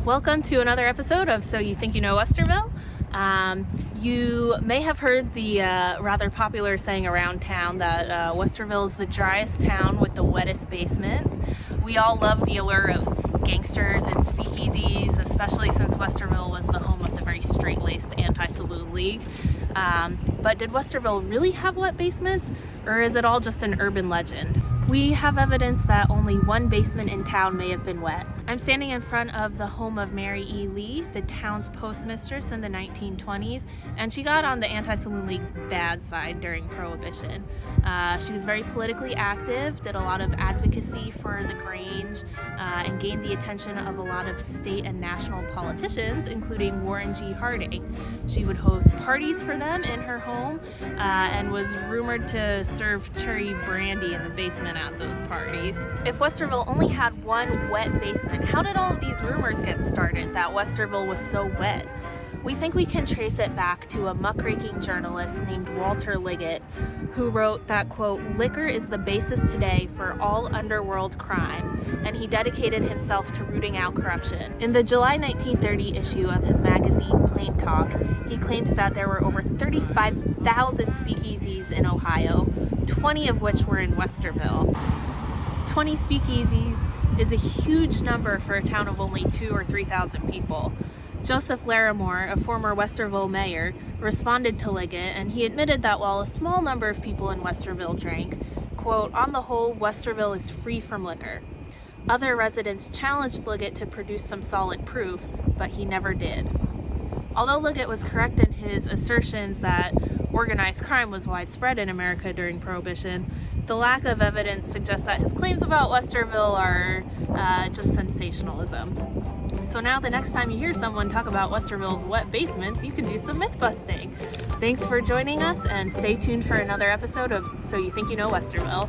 Welcome to another episode of So You Think You Know Westerville. You may have heard the rather popular saying around town that Westerville is the driest town with the wettest basements. We all love the allure of gangsters and speakeasies, especially since Westerville was the home of the very straight-laced anti-saloon league. But did Westerville really have wet basements, or is it all just an urban legend? We have evidence that only one basement in town may have been wet. I'm standing in front of the home of Mary E. Lee, the town's postmistress in the 1920s, and she got on the Anti-Saloon League's bad side during Prohibition. She was very politically active, did a lot of advocacy for the Grange, and gained the attention of a lot of state and national politicians, including Warren G. Harding. She would host parties for them in her home, and was rumored to serve cherry brandy in the basement at those parties. If Westerville only had one wet basement, how did all of these rumors get started that Westerville was so wet? We think we can trace it back to a muckraking journalist named Walter Liggett, who wrote that, quote, "Liquor is the basis today for all underworld crime," and he dedicated himself to rooting out corruption. In the July 1930 issue of his magazine, Plain Talk, he claimed that there were over 35,000 speakeasies in Ohio, 20 of which were in Westerville. 20 speakeasies is a huge number for a town of only 2,000 or 3,000 people. Joseph Larimore, a former Westerville mayor, responded to Liggett, and he admitted that while a small number of people in Westerville drank, quote, "On the whole, Westerville is free from liquor." Other residents challenged Liggett to produce some solid proof, but he never did. Although Liggett was correct in his assertions that organized crime was widespread in America during Prohibition, the lack of evidence suggests that his claims about Westerville are just sensationalism. So now the next time you hear someone talk about Westerville's wet basements, you can do some myth busting. Thanks for joining us, and stay tuned for another episode of So You Think You Know Westerville.